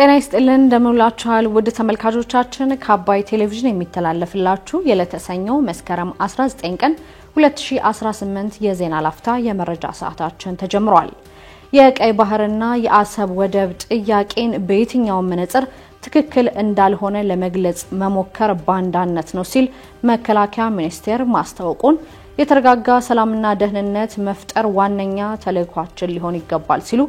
ጤና ይስጥልን እንደምንላችኋል ውድ ተመልካቾቻችን ከአባይ ቴሌቪዥን የሚተላለፍላችሁ የለተሰኞ መስከረም 19 ቀን 2018 የዜና ላፍታ የመረጃ ሰዓታችን ተጀምሯል። የቀይ ባህርና የአሰብ ወደብ ጥያቄን በየትኛው መነጽር ትክክል እንዳልሆነ ለመግለጽ መሞከር ባንዳነት ነው ሲል መከላከያ ሚኒስቴር ማስታወቁን የተረጋጋ ሰላምና ደህንነት መፍጠር ዋነኛ ተልዕኳችን ሊሆን ይገባል ሲሉ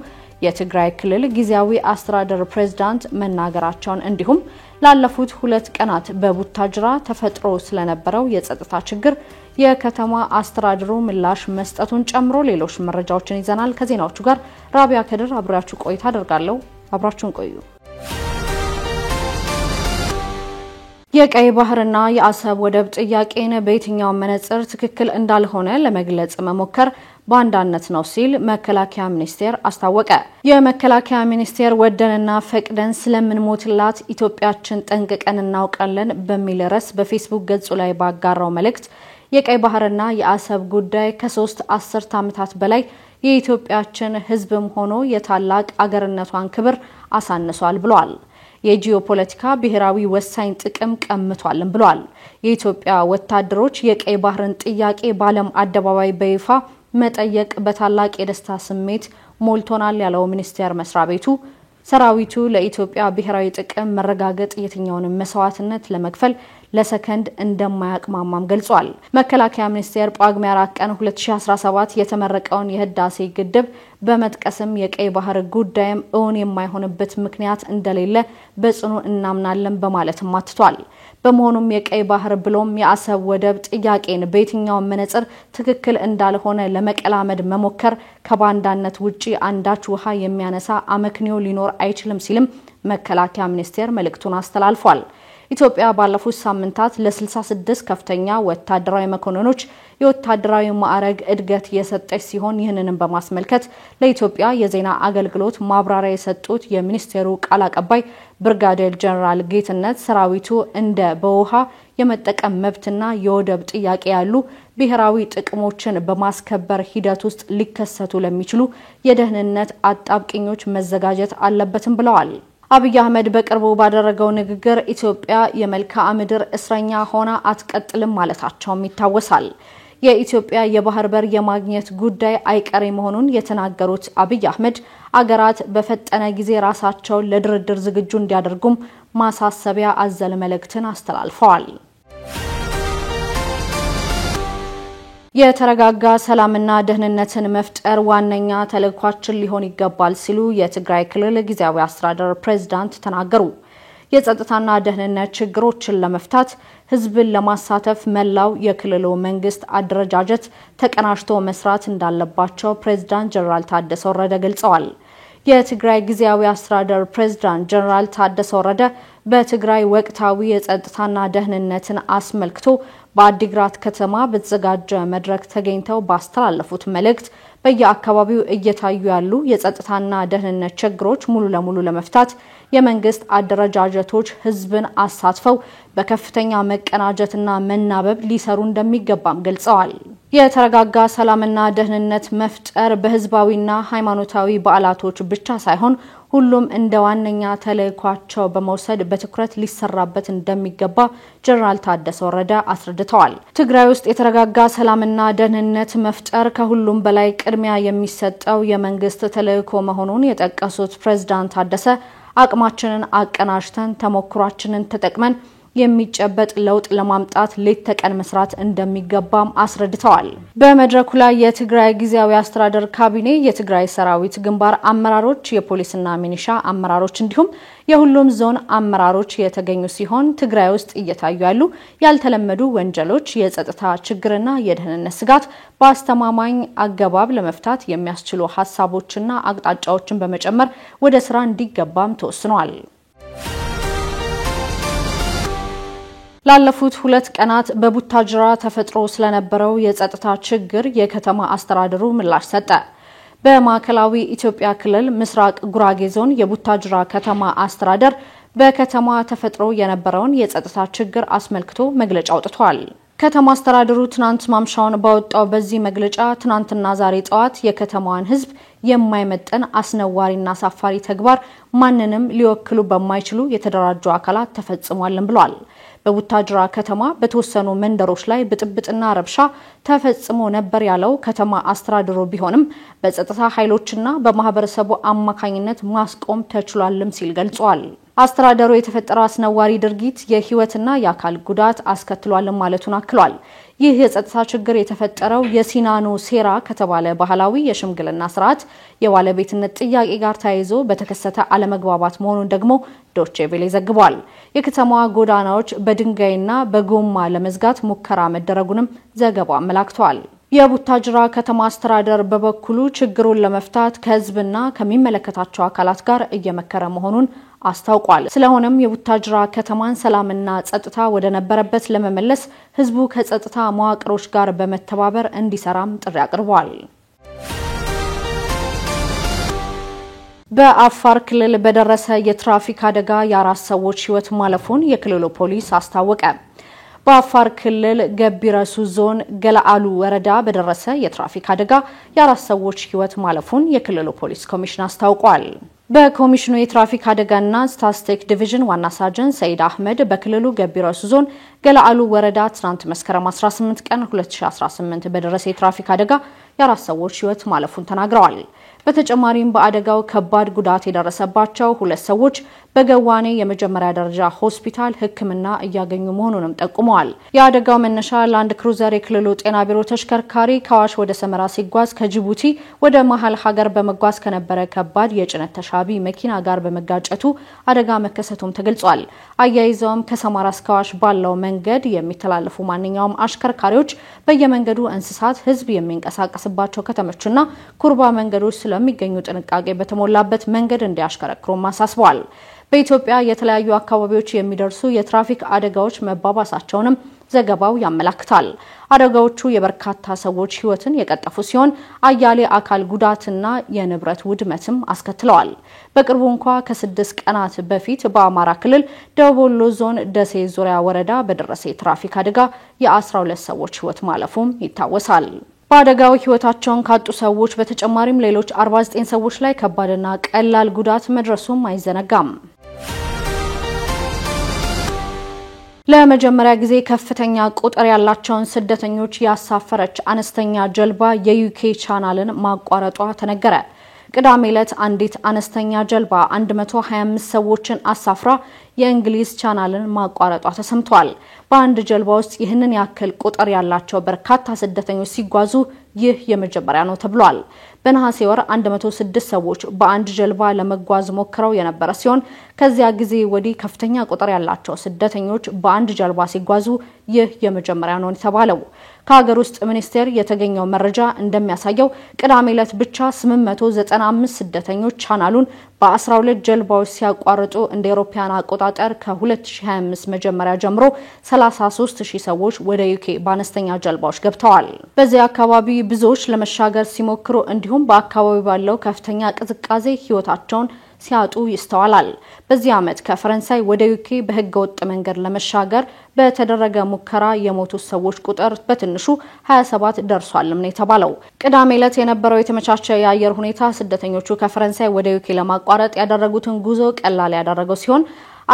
የትግራይ ክልል ጊዜያዊ አስተዳደር ፕሬዝዳንት መናገራቸውን እንዲሁም ላለፉት 2 ቀናት በቡታጅራ ተፈጥሮ ስለነበረው የጸጥታ ችግር የከተማ አስተዳደሩ ምላሽ መስጠቱን ጨምሮ ሌሎች መረጃዎችን ይዘናል። ከዜናዎቹ ጋር ራቢያ ከድር አብራችሁ ቆይታ አደርጋለሁ። አብራችሁን ቆዩ። የቀይ ባህርና የአሰብ ወደብ ጥያቄን በየትኛው መነጽር ትክክል እንዳልሆነ ለመግለጽ መሞከር ባንዳነት ነው ሲል መከላከያ ሚኒስቴር አስታወቀ። የመከላከያ ሚኒስቴር ወደንና ፈቅደን ስለምንሞትላት ኢትዮጵያችን ጠንቅቀን እናውቃለን በሚል ርዕስ በፌስቡክ ገጹ ላይ ባጋራው መልእክት የቀይ ባህርና የአሰብ ጉዳይ ከ3 አስርት ዓመታት በላይ የኢትዮጵያችን ሕዝብም ሆኖ የታላቅ አገርነቷን ክብር አሳንሷል ብሏል። የጂኦፖለቲካ ብሔራዊ ወሳኝ ጥቅም ቀምቷልም ብሏል። የኢትዮጵያ ወታደሮች የቀይ ባህርን ጥያቄ ባለም አደባባይ በይፋ መጠየቅ በታላቅ የደስታ ስሜት ሞልቶናል ያለው ሚኒስቴር መስሪያ ቤቱ ሰራዊቱ ለኢትዮጵያ ብሔራዊ ጥቅም መረጋገጥ የትኛውንም መስዋዕትነት ለመክፈል ለሰከንድ እንደማያቅማማም ገልጿል። መከላከያ ሚኒስቴር ጳጉሜ 4 ቀን 2017 የተመረቀውን የህዳሴ ግድብ በመጥቀስም የቀይ ባህር ጉዳይም እውን የማይሆንበት ምክንያት እንደሌለ በጽኑ እናምናለን በማለትም አትቷል። በመሆኑም የቀይ ባህር ብሎም የአሰብ ወደብ ጥያቄን በየትኛው መነጽር ትክክል እንዳልሆነ ለመቀላመድ መሞከር ከባንዳነት ውጪ አንዳች ውሃ የሚያነሳ አመክንዮ ሊኖር አይችልም ሲልም መከላከያ ሚኒስቴር መልእክቱን አስተላልፏል። ኢትዮጵያ ባለፉት ሳምንታት ለ66 ከፍተኛ ወታደራዊ መኮንኖች የወታደራዊ ማዕረግ እድገት የሰጠች ሲሆን ይህንንም በማስመልከት ለኢትዮጵያ የዜና አገልግሎት ማብራሪያ የሰጡት የሚኒስቴሩ ቃል አቀባይ ብርጋዴር ጀነራል ጌትነት ሰራዊቱ እንደ በውሃ የመጠቀም መብትና የወደብ ጥያቄ ያሉ ብሔራዊ ጥቅሞችን በማስከበር ሂደት ውስጥ ሊከሰቱ ለሚችሉ የደህንነት አጣብቂኞች መዘጋጀት አለበትም ብለዋል። አብይ አህመድ በቅርቡ ባደረገው ንግግር ኢትዮጵያ የመልክዓ ምድር እስረኛ ሆና አትቀጥልም ማለታቸውም ይታወሳል። የኢትዮጵያ የባህር በር የማግኘት ጉዳይ አይቀሬ መሆኑን የተናገሩት አብይ አህመድ አገራት በፈጠነ ጊዜ ራሳቸውን ለድርድር ዝግጁ እንዲያደርጉም ማሳሰቢያ አዘል መልእክትን አስተላልፈዋል። የተረጋጋ ሰላምና ደህንነትን መፍጠር ዋነኛ ተልዕኳችን ሊሆን ይገባል ሲሉ የትግራይ ክልል ጊዜያዊ አስተዳደር ፕሬዝዳንት ተናገሩ። የጸጥታና ደህንነት ችግሮችን ለመፍታት ህዝብን ለማሳተፍ መላው የክልሉ መንግስት አደረጃጀት ተቀናጅቶ መስራት እንዳለባቸው ፕሬዝዳንት ጀነራል ታደሰ ወረደ ገልጸዋል። የትግራይ ጊዜያዊ አስተዳደር ፕሬዝዳንት ጀነራል ታደሰ ወረደ በትግራይ ወቅታዊ የጸጥታና ደህንነትን አስመልክቶ በአዲግራት ከተማ በተዘጋጀ መድረክ ተገኝተው ባስተላለፉት መልእክት በየአካባቢው እየታዩ ያሉ የጸጥታና ደህንነት ችግሮች ሙሉ ለሙሉ ለመፍታት የመንግስት አደረጃጀቶች ህዝብን አሳትፈው በከፍተኛ መቀናጀትና መናበብ ሊሰሩ እንደሚገባም ገልጸዋል። የተረጋጋ ሰላምና ደህንነት መፍጠር በህዝባዊና ሃይማኖታዊ በዓላቶች ብቻ ሳይሆን ሁሉም እንደ ዋነኛ ተልዕኳቸው በመውሰድ በትኩረት ሊሰራበት እንደሚገባ ጀነራል ታደሰ ወረደ አስረድተዋል። ትግራይ ውስጥ የተረጋጋ ሰላምና ደህንነት መፍጠር ከሁሉም በላይ ቅድሚያ የሚሰጠው የመንግስት ተልዕኮ መሆኑን የጠቀሱት ፕሬዝዳንት ታደሰ አቅማችንን አቀናጅተን ተሞክሯችንን ተጠቅመን የሚጨበጥ ለውጥ ለማምጣት ሌት ተቀን መስራት እንደሚገባም አስረድተዋል። በመድረኩ ላይ የትግራይ ጊዜያዊ አስተዳደር ካቢኔ፣ የትግራይ ሰራዊት ግንባር አመራሮች፣ የፖሊስና ሚኒሻ አመራሮች እንዲሁም የሁሉም ዞን አመራሮች የተገኙ ሲሆን ትግራይ ውስጥ እየታዩ ያሉ ያልተለመዱ ወንጀሎች፣ የጸጥታ ችግርና የደህንነት ስጋት በአስተማማኝ አገባብ ለመፍታት የሚያስችሉ ሐሳቦችና አቅጣጫዎችን በመጨመር ወደ ስራ እንዲገባም ተወስኗል። ላለፉት 2 ቀናት በቡታጅራ ተፈጥሮ ስለነበረው የጸጥታ ችግር የከተማ አስተዳደሩ ምላሽ ሰጠ። በማዕከላዊ ኢትዮጵያ ክልል ምስራቅ ጉራጌ ዞን የቡታጅራ ከተማ አስተዳደር በከተማ ተፈጥሮ የነበረውን የጸጥታ ችግር አስመልክቶ መግለጫ አውጥቷል። ከተማ አስተዳደሩ ትናንት ማምሻውን ባወጣው በዚህ መግለጫ ትናንትና ዛሬ ጠዋት የከተማዋን ህዝብ የማይመጠን አስነዋሪና አሳፋሪ ተግባር ማንንም ሊወክሉ በማይችሉ የተደራጁ አካላት ተፈጽሟልን ብሏል። በቡታጅራ ከተማ በተወሰኑ መንደሮች ላይ ብጥብጥና ረብሻ ተፈጽሞ ነበር ያለው ከተማ አስተዳደሩ ቢሆንም በጸጥታ ኃይሎችና በማህበረሰቡ አማካኝነት ማስቆም ተችሏልም ሲል ገልጿል። አስተዳደሩ የተፈጠረው አስነዋሪ ድርጊት የህይወትና የአካል ጉዳት አስከትሏል ማለቱን አክሏል። ይህ የጸጥታ ችግር የተፈጠረው የሲናኖ ሴራ ከተባለ ባህላዊ የሽምግልና ስርዓት የባለቤትነት ጥያቄ ጋር ተያይዞ በተከሰተ አለመግባባት መሆኑን ደግሞ ዶቼ ቬለ ዘግቧል። የከተማዋ ጎዳናዎች በድንጋይና በጎማ ለመዝጋት ሙከራ መደረጉንም ዘገባው አመላክቷል። የቡታጅራ ከተማ አስተዳደር በበኩሉ ችግሩን ለመፍታት ከህዝብና ከሚመለከታቸው አካላት ጋር እየመከረ መሆኑን አስታውቋል። ስለሆነም የቡታጅራ ከተማን ሰላምና ጸጥታ ወደ ነበረበት ለመመለስ ህዝቡ ከጸጥታ መዋቅሮች ጋር በመተባበር እንዲሰራም ጥሪ አቅርቧል። በአፋር ክልል በደረሰ የትራፊክ አደጋ የ4 ሰዎች ህይወት ማለፉን የክልሉ ፖሊስ አስታወቀ። በአፋር ክልል ገቢረሱ ዞን ገላአሉ ወረዳ በደረሰ የትራፊክ አደጋ የ4 ሰዎች ህይወት ማለፉን የክልሉ ፖሊስ ኮሚሽን አስታውቋል። በኮሚሽኑ የትራፊክ አደጋና ስታቲስቲክ ዲቪዥን ዋና ሳጅን ሰይድ አህመድ በክልሉ ገቢረሱ ዞን ገላአሉ ወረዳ ትናንት መስከረም 18 ቀን 2018 በደረሰ የትራፊክ አደጋ የ4 ሰዎች ህይወት ማለፉን ተናግረዋል። በተጨማሪም በአደጋው ከባድ ጉዳት የደረሰባቸው 2 ሰዎች በገዋኔ የመጀመሪያ ደረጃ ሆስፒታል ህክምና እያገኙ መሆኑንም ጠቁመዋል። የአደጋው መነሻ ላንድ ክሩዘር የክልሉ ጤና ቢሮ ተሽከርካሪ ከዋሽ ወደ ሰመራ ሲጓዝ ከጅቡቲ ወደ መሃል ሀገር በመጓዝ ከነበረ ከባድ የጭነት ተሻቢ መኪና ጋር በመጋጨቱ አደጋ መከሰቱም ተገልጿል። አያይዘውም ከሰመራ እስከ ዋሽ ባለው መንገድ የሚተላለፉ ማንኛውም አሽከርካሪዎች በየመንገዱ እንስሳት ህዝብ የሚንቀሳቀስባቸው ከተሞችና ኩርባ መንገዶች ስለሚገኙ ጥንቃቄ በተሞላበት መንገድ እንዲያሽከረክሩ ማሳስበዋል። በኢትዮጵያ የተለያዩ አካባቢዎች የሚደርሱ የትራፊክ አደጋዎች መባባሳቸውንም ዘገባው ያመለክታል። አደጋዎቹ የበርካታ ሰዎች ህይወትን የቀጠፉ ሲሆን አያሌ አካል ጉዳትና የንብረት ውድመትም አስከትለዋል። በቅርቡ እንኳን ከ6 ቀናት በፊት በአማራ ክልል ደቡብ ወሎ ዞን ደሴ ዙሪያ ወረዳ በደረሰ የትራፊክ አደጋ የ12 ሰዎች ህይወት ማለፉም ይታወሳል። በአደጋው ህይወታቸውን ካጡ ሰዎች በተጨማሪም ሌሎች 49 ሰዎች ላይ ከባድና ቀላል ጉዳት መድረሱም አይዘነጋም። ለመጀመሪያ ጊዜ ከፍተኛ ቁጥር ያላቸውን ስደተኞች ያሳፈረች አነስተኛ ጀልባ የዩኬ ቻናልን ማቋረጧ ተነገረ። ቅዳሜ ዕለት አንዲት አነስተኛ ጀልባ 125 ሰዎችን አሳፍራ የእንግሊዝ ቻናልን ማቋረጧ ተሰምቷል። በአንድ ጀልባ ውስጥ ይህንን ያክል ቁጥር ያላቸው በርካታ ስደተኞች ሲጓዙ ይህ የመጀመሪያ ነው ተብሏል። በነሐሴ ወር 106 ሰዎች በአንድ ጀልባ ለመጓዝ ሞክረው የነበረ ሲሆን ከዚያ ጊዜ ወዲህ ከፍተኛ ቁጥር ያላቸው ስደተኞች በአንድ ጀልባ ሲጓዙ ይህ የመጀመሪያ ነው ተባለው። ከሀገር ውስጥ ሚኒስቴር የተገኘው መረጃ እንደሚያሳየው ቅዳሜ ዕለት ብቻ 895 ስደተኞች ቻናሉን በ12 ጀልባዎች ሲያቋርጡ እንደ አውሮፓውያን አቆጣጠር ከ2025 መጀመሪያ ጀምሮ 33000 ሰዎች ወደ ዩኬ በአነስተኛ ጀልባዎች ገብተዋል። በዚህ አካባቢ ብዙዎች ለመሻገር ሲሞክሩ እንዲሁም በአካባቢው ባለው ከፍተኛ ቅዝቃዜ ህይወታቸውን ሲያጡ ይስተዋላል። በዚህ ዓመት ከፈረንሳይ ወደ ዩኬ በህገ ወጥ መንገድ ለመሻገር በተደረገ ሙከራ የሞቱ ሰዎች ቁጥር በትንሹ 27 ደርሷልም ነው የተባለው። ቅዳሜ ዕለት የነበረው የተመቻቸ የአየር ሁኔታ ስደተኞቹ ከፈረንሳይ ወደ ዩኬ ለማቋረጥ ያደረጉትን ጉዞ ቀላል ያደረገው ሲሆን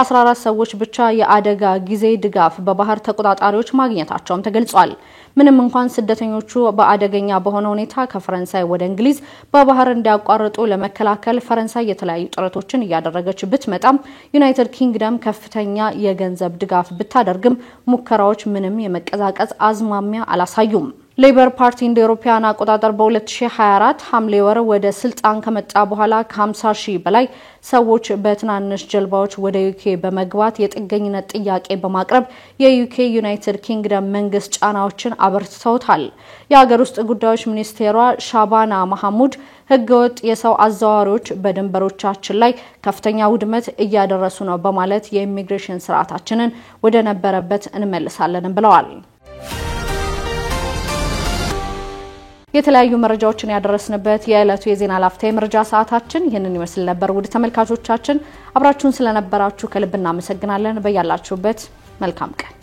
14 ሰዎች ብቻ የአደጋ ጊዜ ድጋፍ በባህር ተቆጣጣሪዎች ማግኘታቸውም ተገልጿል። ምንም እንኳን ስደተኞቹ በአደገኛ በሆነ ሁኔታ ከፈረንሳይ ወደ እንግሊዝ በባህር እንዲያቋርጡ ለመከላከል ፈረንሳይ የተለያዩ ጥረቶችን እያደረገች ብትመጣም ዩናይትድ ኪንግደም ከፍተኛ የገንዘብ ድጋፍ ብታደርግም ሙከራዎች ምንም የመቀዛቀዝ አዝማሚያ አላሳዩም። ሌበር ፓርቲ እንደ አውሮፓውያን አቆጣጠር በ2024 ሐምሌ ወር ወደ ስልጣን ከመጣ በኋላ ከ50,000 በላይ ሰዎች በትናንሽ ጀልባዎች ወደ ዩኬ በመግባት የጥገኝነት ጥያቄ በማቅረብ የዩኬ ዩናይትድ ኪንግደም መንግስት ጫናዎችን አበርትተውታል። የሀገር ውስጥ ጉዳዮች ሚኒስቴሯ ሻባና መሐሙድ ህገወጥ የሰው አዘዋዋሪዎች በድንበሮቻችን ላይ ከፍተኛ ውድመት እያደረሱ ነው በማለት የኢሚግሬሽን ስርዓታችንን ወደ ነበረበት እንመልሳለን ብለዋል። የተለያዩ መረጃዎችን ያደረስንበት የዕለቱ የዜና ላፍታ የመረጃ ሰዓታችን ይህንን ይመስል ነበር። ውድ ተመልካቾቻችን አብራችሁን ስለነበራችሁ ከልብ እናመሰግናለን። በያላችሁበት መልካም ቀን